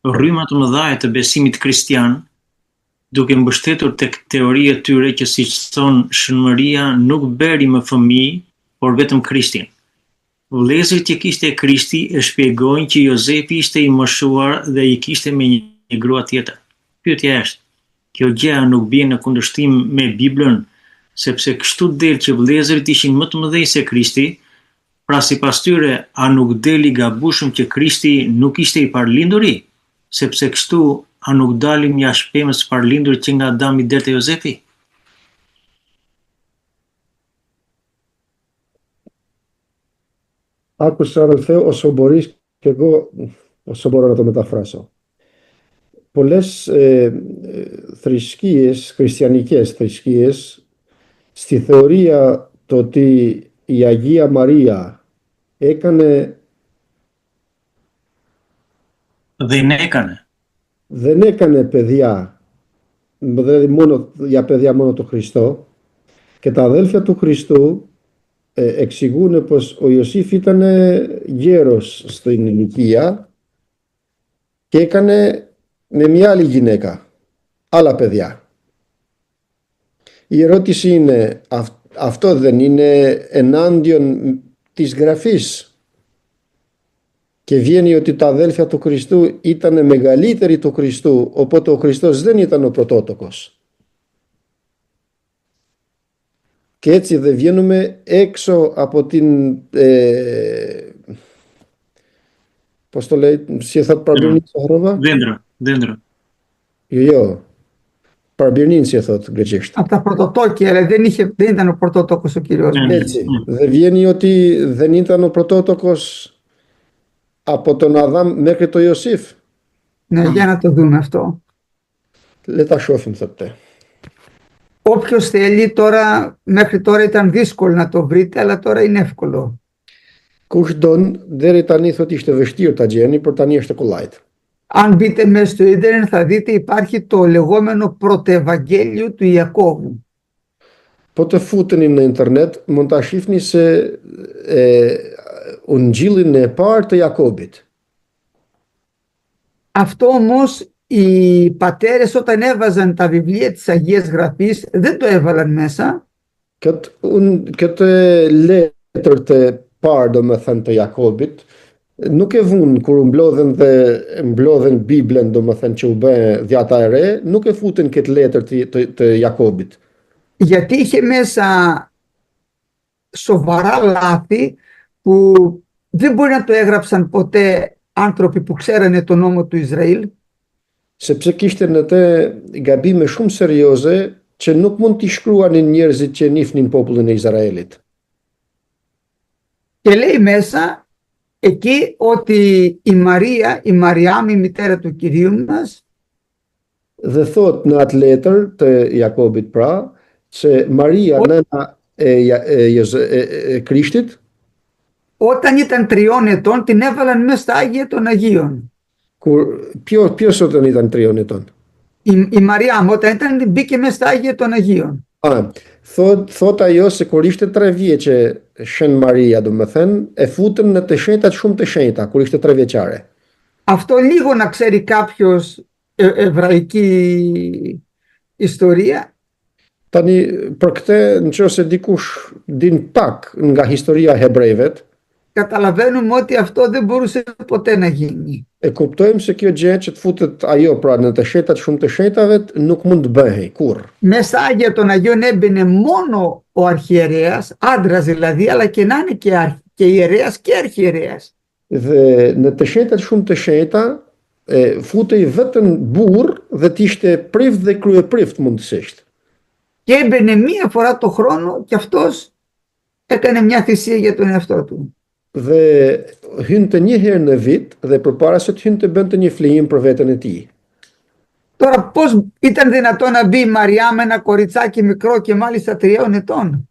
rryma të mëdha të besimit kristian, duke mbështetur tek teoria e tyre që siç thon Shënmëria nuk beri më fëmijë, por vetëm Krishtin. Vëllezërit që kishte Krishti e shpjegojnë që Jozefi ishte i moshuar dhe i kishte me një grua tjetër. Pyetja është, kjo gjë nuk bie në kundërshtim me Biblën, sepse kështu del që vëllezërit ishin më të mëdhenj se Krishti, pra sipas tyre, a nuk deli gabueshëm që Krishti nuk ishte i parlinduri, sepse kështu a nuk dalim jashtë pemës së parlindurit që nga Adami deri te Jozefi? Άκουσα αδελφέ όσο μπορείς και εγώ όσο μπορώ να το μεταφράσω. Πολλές θρησκείες, χριστιανικές θρησκείες, στη θεωρία το ότι η Αγία Μαρία δεν έκανε παιδιά, δηλαδή για παιδιά μόνο το Χριστό, και τα αδέλφια του Χριστού εξηγούν πως ο Ιωσήφ ήταν γέρος στην ηλικία και έκανε με μια άλλη γυναίκα άλλα παιδιά. Η ερώτηση είναι, αυτό δεν είναι ενάντιον της Γραφής? Και βγαίνει ότι τα αδέλφια του Χριστού ήταν μεγαλύτεροι του Χριστού, οπότε ο Χριστός δεν ήταν ο πρωτότοκος. Και έτσι δεν βγαίνουμε έξω από την πώς το λέει, si e thot Parbirnin sa harrova? Dendro. Jo. Parbirnin si e thot greqisht. Ata πρωτοτόκοι, αλλά δεν ήταν ο πρωτότοκος ο Κύριος. Έτσι. Δεν βγαίνει ότι δεν ήταν ο πρωτότοκος από τον Αδάμ μέχρι το Ιωσήφ? Ναι, για να το δούμε αυτό. Le ta shohim thotë. Όποιος θέλει τώρα, μέχρι τώρα ήταν δύσκολο να το βρείτε, αλλά τώρα είναι εύκολο. Kush don, deri tani thot ishte vështirë ta gjeni, por tani është kollajt. Αν μπείτε μέσα στο ίντερνετ θα δείτε υπάρχει το λεγόμενο πρωτοευαγγέλιο του Ιακώβου. Po të futeni në internet, mund ta shihni se ungjillin e parë të Jakobit. Αυτό όμως οι πατέρες όταν έβαζαν τα βιβλία της Αγίας Γραφής δεν το έβαλαν μέσα. Këtë letër të parë, do me thënë, të Jakobit, nuk e vunë kur mblodhen Biblën, do me thënë, që u bë dhjata e re, nuk e futën këtë letër të Jakobit. Γιατί είχε μέσα σοβαρά λάθη που δεν μπορεί να το έγραψαν ποτέ άνθρωποι που ξέρανε τον νόμο του Ισραήλ. Sepse kishte në të gabime shumë serioze që nuk mund t'i shkruanin njerëzit që njihnin popullin e Izraelit. Και λέει μέσα εκεί ότι η Μαρία, η Μαριάμ, η μητέρα του Κυρίου μας, dhe thot në atë letër të Jakobit pra, se Maria, nëna e Krishtit, όταν ήταν 3 ετών την έβαλαν μέσα στα Άγια των Αγίων. Ποιος όταν ήταν 3 ετών? Η Μαριάμ όταν ήταν μπήκε μέσα στα Άγια των Αγίων. Thot ajo se kur ishte 3 vjeçe Shën Maria, do me thënë, e futën në të shenjtat shumë të shenjta, kur ishte 3 vjeçare. Αυτό λίγο να ξέρει κάποιος εβραϊκή ιστορία. Tani, për këtë, nëse dikush din pak nga historia e hebrejve, καταλαβαίνουμε ότι αυτό δεν μπορούσε ποτέ να γίνει. E kuptojmë se kjo gjë që të futet ajo pra në të shenjtat shumë të shenjtave nuk mund të bëhej kurrë. Μέσα στα Άγια των Αγίων έμπαινε μόνο ο αρχιερέας, άντρας δηλαδή, αλλά και να είναι και ιερέας και αρχιερέας. Dhe në të shenjtat shumë të shenjta futej vetëm burr dhe të ishte prift dhe kryeprift mundësisht. Και έμπαινε μία φορά το χρόνο και αυτός έκανε μια θυσία για τον εαυτό του. Dhe hynte një herë në vit dhe përpara se të hynte bënte një flijim për veten e tij. Τώρα πώς ήταν δυνατόν να μπει η Μαριά με ένα κοριτσάκι μικρό και μάλιστα 3 ετών?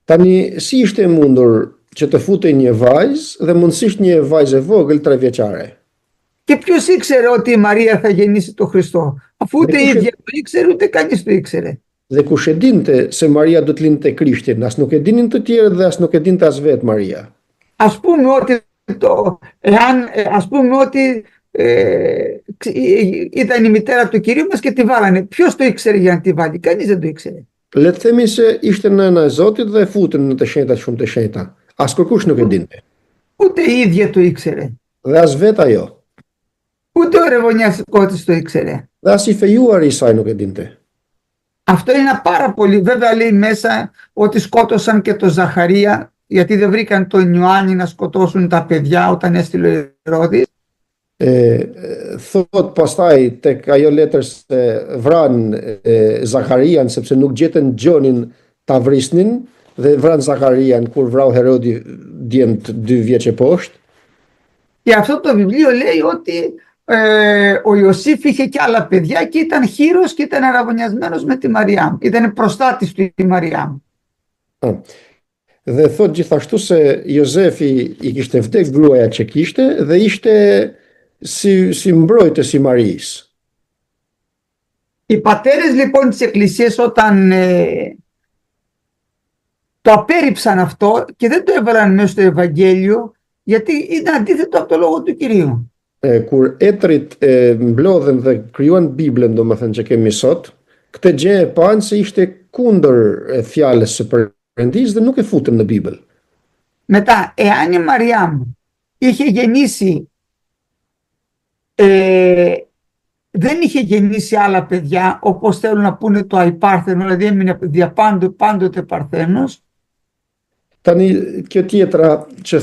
Tani si ishte mundur që të futej një vajzë dhe mundësisht një vajzë e vogël 3 vjeçare? Και ποιος ήξερε ότι η Μαρία θα γεννήσει τον Χριστό? Αφού ούτε η ίδια το ήξερε, ούτε κανείς το ήξερε. Dhe kush e dinte se Maria do të lindte Krishtin, as nuk e dinin të tjerët dhe as nuk e dinte as vetë Maria. Ας πούμε ότι ήταν η μητέρα του Κυρίου μας και τη βάλανε. Ποιος το ήξερε για να τη βάλει? Κανείς δεν το ήξερε. Le të themi se ishte nëna e Zotit dhe e futën në të shenjta shumë të shenjta. As kërkush nuk e dinte. Ούτε η ίδια το ήξερε. Dhe as vetë ajo. Ούτε ο ρεβονιαστικός το ήξερε. Dhe as i fejuari i saj nuk e dinte. Αυτό είναι ένα πάρα πολύ. Βέβαια λέει μέσα ότι σκότωσαν και τον Ζαχαρία, γιατί δεν βρήκαν τον Ιωάννη να σκοτώσουν τα παιδιά όταν έστειλε ο Ηρώδης. Thot pastaj tek ajo letër se vran Zakarian sepse nuk gjetën Gjonin ta vrisnin dhe vran Zakarian kur vrau Herodi djemtë 2 vjeç e poshtë. Και αυτό το βιβλίο λέει ότι ο Ιωσήφ είχε και άλλα παιδιά και ήταν χήρος και ήταν αραβωνιασμένος με τη Μαριάμ. Ήταν προστάτης του η Μαριάμ. Dhe thot gjithashtu se Jozefi i kishte vdek gruaja që kishte dhe ishte si mbrojtës i Marijës. Οι πατέρες λοιπόν της Εκκλησίας όταν το απέρριψαν αυτό και δεν το έβαλαν μέσα στο Ευαγγέλιο, γιατί ήταν αντίθετο από το λόγο του Κυρίου. Kur etrit mblodhen dhe krijuan Biblën, domethënë që kemi sot, këtë gjë e panë se ishte kundër fjalës së Perëndis dhe nuk e futën në Bibël. Μετά, εάν η Μαριάμ είχε γεννήσει δεν είχε γεννήσει άλλα παιδιά, όπως θέλουν να πούνε το αϊπάρθενο, δηλαδή έμεινε πάντοτε παρθένος. Tani kjo tjetra që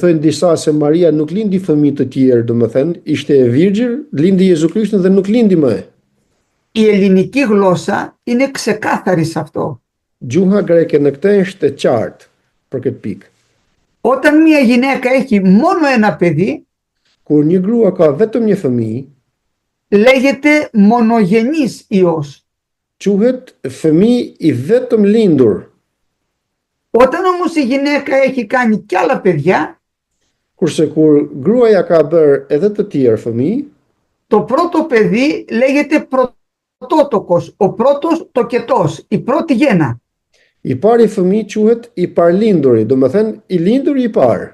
thojnë disa se Maria nuk lindi fëmijë të tjerë, domethënë ishte e virgjër, lindi Jezu Krishtin dhe nuk lindi më. Η ελληνική γλώσσα είναι ξεκάθαρη σε αυτό. Gjuha greke në këtë është e qartë për këtë pikë. Όταν μια γυναίκα έχει μόνο ένα παιδί, Kur një grua ka vetëm një fëmijë, λέγεται μονογενής ιός. quhet fëmijë i vetëm lindur. Όταν όμως η γυναίκα έχει κάνει κι άλλα παιδιά, Kurse kur gruaja ka bërë edhe të tjerë fëmijë, το πρώτο παιδί λέγεται πρωτότοκος, ο πρώτος τοκετός, η πρώτη γέννα. i pari fëmijë quhet i parlinduri, domethënë i linduri i parë.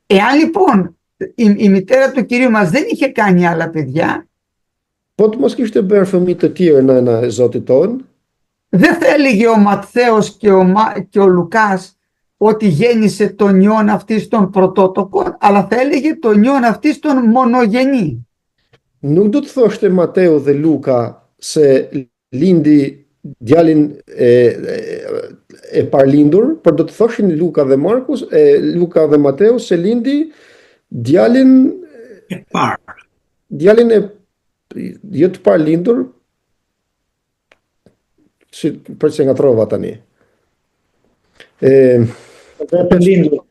Εάν λοιπόν η μητέρα του Κυρίου μας δεν είχε κάνει άλλα παιδιά, Po të mos kishte bërë fëmijë të tjerë nëna e Zotit tonë, δεν θα έλεγε ο Ματθαίος και ο Λουκάς ότι γέννησε τον ιόν αυτής των πρωτότοκων, αλλά θα έλεγε τον ιόν αυτής των μονογενή. nuk do të thoshte Mateu dhe Luka se lindi djalin e parlindur, por do të thoshin Luka dhe Mateu se lindi djalin E parë. djalin e jo të parlindur, si për që nga trova tani. Vetëm lindur.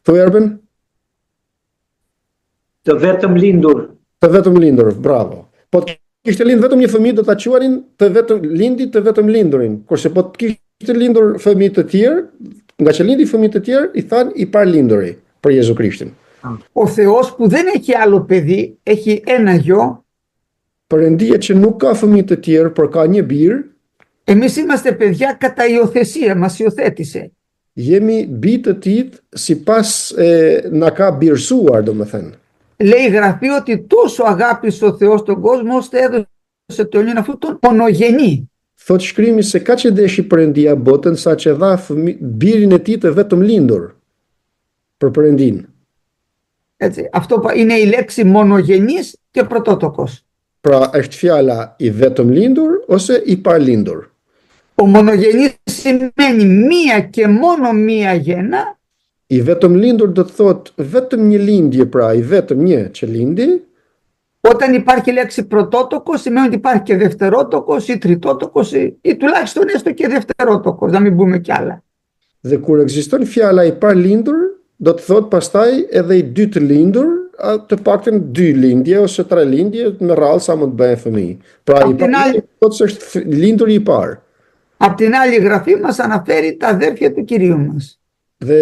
Thuaj Erben? Të vetëm lindur. Të vetëm lindur, bravo. Po të kishte lind vetëm një fëmijë do ta quanin të vetëm lindi të vetëm lindurin. Kurse po të kishte lindur fëmijë të tjerë, nga që lindi fëmijë të tjerë, i than i parlinduri për Jezu Krishtin. Ο Θεός που δεν έχει άλλο παιδί, έχει ένα γιο. Perëndia që nuk ka fëmijë të tjerë, por ka një birë, Εμείς είμαστε παιδιά κατά υιοθεσία, μας υιοθέτησε. jemi bi të tij sipas na ka birësuar, domethënë. Λέει η Γραφή ότι τόσο αγάπησε ο Θεός τον κόσμο, ώστε έδωσε τον ιόν αυτού τον μονογενή. Thot shkrimi se ka që deshi Perëndia botën sa që dha birin e tij të vetëm lindur për Perëndin. Έτσι, αυτό είναι η λέξη μονογενής και πρωτότοκος. Pra është fjala i vetëm lindur ose i parlindur. Ο μονογενής σημαίνει μία και μόνο μία γέννα. I vetëm lindur do të thotë vetëm një lindje, pra i vetëm një që lindi. Όταν υπάρχει λέξη πρωτότοκος σημαίνει ότι υπάρχει και δευτερότοκος ή τριτότοκος ή τουλάχιστον έστω και δευτερότοκος, να μην πούμε κι άλλα. Dhe kur ekziston fjala i parlindur, do të thotë pastaj edhe i dytë lindur, të paktën 2 lindje ose 3 lindje në radhë sa mund të bëhen fëmijë. Pra i parlindur thotë se është lindur i parë. Απ' την άλλη η Γραφή μας αναφέρει τα αδέρφια του Κυρίου μας. Dhe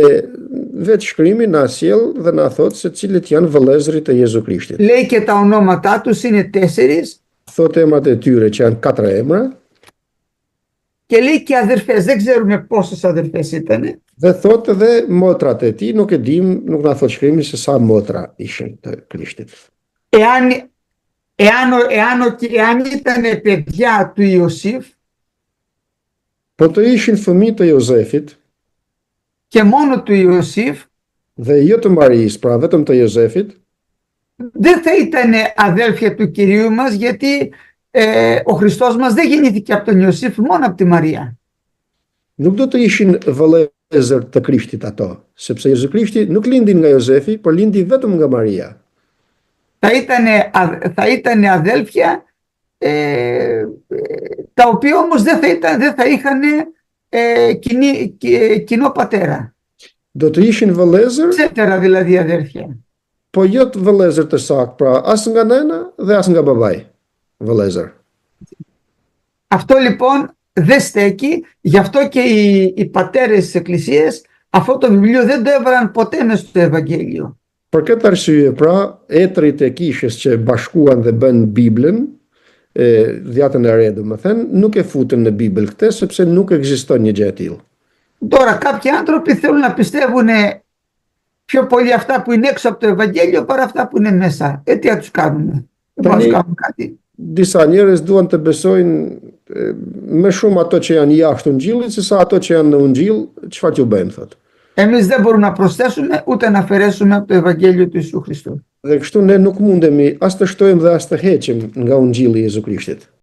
vetë shkrimi na sjell dhe na thotë se cilët janë vëllezërit e Jezu Krishtit. Λέει και τα ονόματά τους είναι 4 Thotë emrat e tyre që janë 4 emra. και λέει και αδερφές. Δεν ξέρουμε πόσες αδερφές ήτανε. Dhe thotë edhe motrat e tij, nuk e dim, nuk na thot shkrimi se sa motra ishin të Krishtit. Εάν ήταν παιδιά του Ιωσήφ Po të ishin fëmijë të Jozefit και μόνο του Ιωσήφ, dhe jo të Marisë, pra vetëm të Jozefit, δεν θα ήταν αδέλφια του Κυρίου μας, γιατί ο Χριστός μας δεν γεννήθηκε από τον Ιωσήφ, μόνο από τη Μαρία. nuk do të ishin vëllezër të Krishtit ato, sepse Jezu Krishti nuk lindi nga Jozefi, por lindi vetëm nga Maria. Θα ήταν αδέλφια τα οποία όμως δεν θα είχαν κοινό πατέρα. Do të ishin vëllezër, Ξέφερα δηλαδή αδέλφια. po jo të vëllezër të saktë, pra as nga nëna dhe as nga babai. Vëllezër. Αυτό λοιπόν δεν στέκει, γι' αυτό και οι πατέρες της Εκκλησίας αυτό το βιβλίο δεν το έβαλαν ποτέ μες στο Ευαγγέλιο. Për këtë arsye, pra, etrit e kishës që bashkuan dhe bën Biblën, dhjatën e re, domethënë, nuk e futën në Bibël këtë, sepse nuk ekziston një gjë e tillë. Τώρα κάποιοι άνθρωποι θέλουν να πιστεύουν πιο πολύ αυτά που είναι έξω από το Ευαγγέλιο παρά αυτά που είναι μέσα. Τι να τους κάνουμε? Δεν μπορούν να τους κάνουν κάτι. Disa njerëz duan të besojnë më shumë ato që janë jashtë Ungjillit sesa ato që janë në Ungjil, çfarë t'ju bëjmë thotë. Εμείς δεν μπορούμε να προσθέσουμε ούτε να αφαιρέσουμε από το Ευαγγέλιο του Ιησού Χριστού. Dhe kështu ne nuk mundemi as të shtojmë dhe as të heqim nga Ungjilli i Jezu Krishtit.